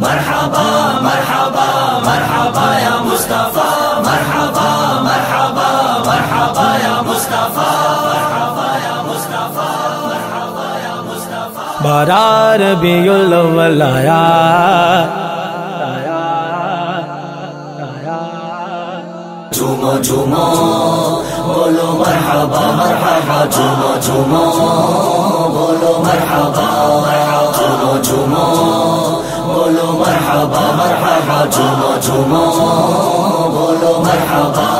مرحبا مرحبا مرحبا یا مصطفیٰ مرحبا مرحبا مرحبا یا مصطفیٰ مرحبا یا مصطفیٰ مرحبا یا مصطفیٰ بارہ ربیع الاول آیا جھومو جھومو بولو مرحبا مرحبا جھومو جھومو بولو مرحبا جھومو جھومو بولو مرحبا مرحبا جھومو جھومو بولو مرحبا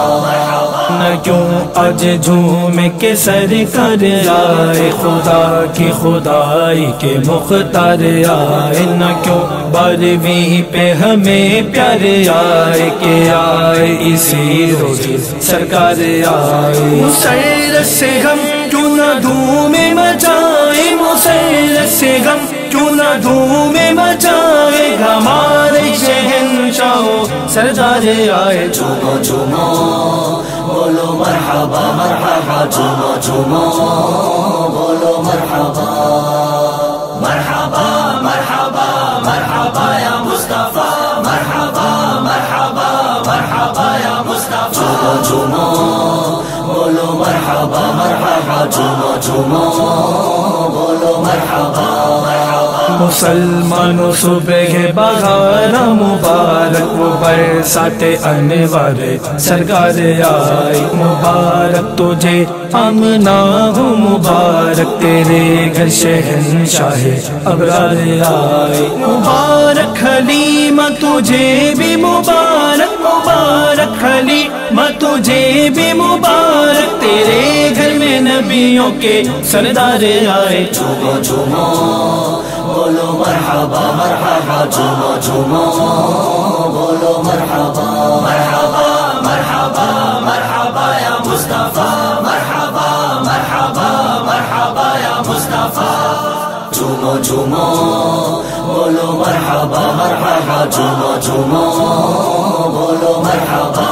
نہ کیوں آج جھوم کے سر کر آئے خدا کی خدائی کے مختار آئے نہ کیوں بارہویں پہ ہمیں پیار آئے کہ آئے اسی روز سرکار آئے مسرت سے ہم کیوں نہ دھوم مچائے مسرت سے ہم کیوں نہ دھوم مچائے ہمارے شہنشاہ سردار آئے جھومو جھومو بولو مرحبا مرحبا جھومو جھومو بولو مرحبا مرحبا مرحبا مرحبا یا مصطفیٰ مرحبا مرحبا مرحبا یا مصطفیٰ جھومو جھومو بولو مرحبا مرحبا جھومو جھومو بولو مرحبا مسلمانوں صبح بہار مبارک وہ برسات انوار سرکار آئی مبارک تجھے آمنا ہو مبارک تیرے گھر شہنشاہ ابرار آئی مبارک حلیمہ تجھے بھی مبارک مبارک حلیمہ تجھے بھی مبارک تیرے گھر میں نبیوں کے سردار آئے جھومو جھومو بولو مرحبا مرحبا جھومو جھومو بولو مرحبا مرحبا مرحبا مرحبا یا مصطفیٰ مرحبا مرحبا مرحبا یا مصطفیٰ جھومو جھومو بولو مرحبا مرحبا جھومو جھومو بولو مرحبا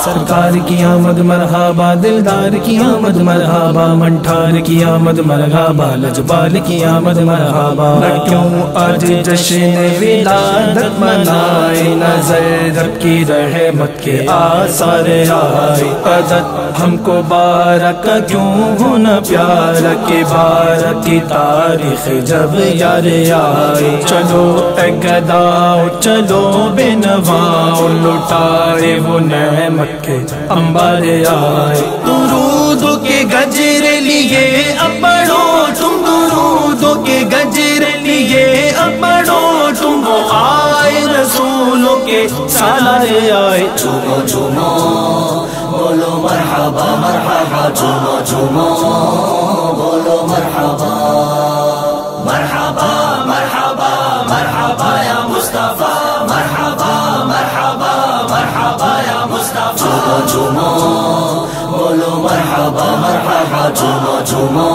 سرکار کی آمد مرحبا دلدار کی آمد مرحبا منٹھار کی آمد مرحبا لجبال کی آمد مرحبا کیوں آج جشن ولادت منائے نظر رب کی رحمت کے آثار آئے عدد ہم کو بارک کیوں ہونا پیارا کہ بارہ کی تاریخ جب یار آئے چلو اے گداؤ چلو بے نواؤ لٹائے وہ نعمت کے انبار آئے درودوں کے گجر لیے اب بڑھو تم درودوں کے گجر لیے اب بڑھو تم وہ آئے رسولوں کے سالار آئے جھومو جھومو بولو مرحبا مرحبا جھومو جھومو بولو مرحبا مرحبا مرحبا مرحبا یا مصطفیٰ مرحبا مرحبا مرحبا یا مصطفیٰ جھومو بولو مرحبا مرحبا جھومو جھومو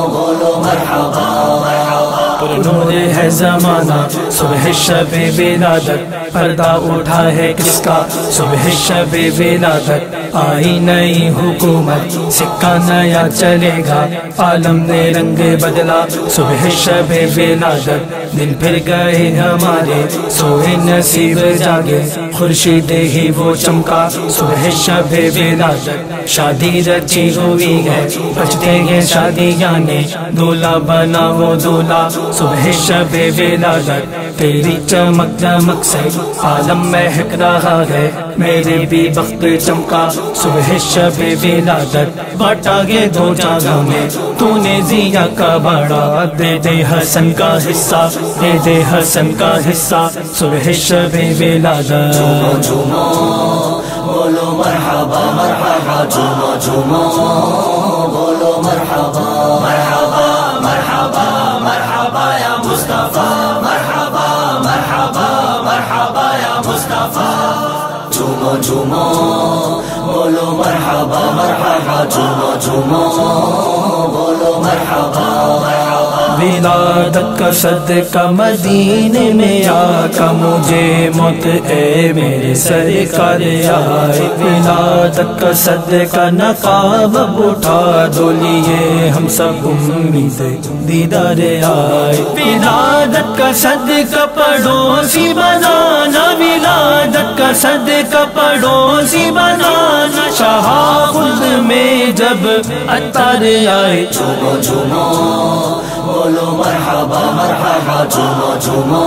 بولو مرحبا پر نور ہے زمانہ صبح شب ولادت پردہ اٹھا ہے کس کا صبح شب ولادت آئی نئی حکومت سکہ نیا چلے گا عالم نے رنگ بدلا صبح شب ولادت دن پھر گئے ہمارے سوئے نصیب جاگے خورشید ہی وہ چمکا صبح شب ولادت شادی رچی ہوئی ہے بچتے ہیں شادی یعنی دولہا بنا وہ دولہا صبح شب ولادت تیری چمک چمک سے عالم مہک رہا ہے میرے بھی بخت چمکا صبح شب ولادت بانٹا یہ دو جگہ میں تو نے ضیا کا بڑا دے دے حسن کا حصہ دے دے حسن کا حصہ صبح شب ولادت جھومو جھومو بولو مرحبا مرحبا جھومو جھومو بولو مرحبا مرحبا مرحبا مرحبا یا مصطفیٰ مرحبا مرحبا مرحبا یا مصطفیٰ جھومو جھومو بولو مرحبا مرحبا جھومو جھومو بولو مرحبا ولادت کا صدقہ مدینے میں آقا مجھے موت اے میرے سرکار آئے ولادت کا صدقہ نقاب اٹھا دو لیے ہم سب امید دیدار آئے ولادت کا صدقہ پڑوسی بنانا ولادت کا صدقہ پڑوسی بنانا شاہ خلد میں جب اتار آئے جھومو جھومو بولو مرحبا مرحبا جھومو جھومو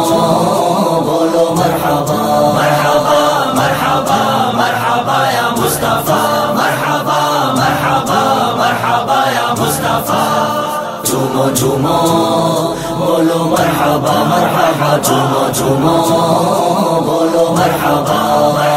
بولو مرحبا مرحبا مرحبا مرحبا یا مصطفیٰ مرحبا مرحبا مرحبا یا مصطفیٰ جھومو جھومو بولو مرحبا مرحبا جھومو جھومو بولو مرحبا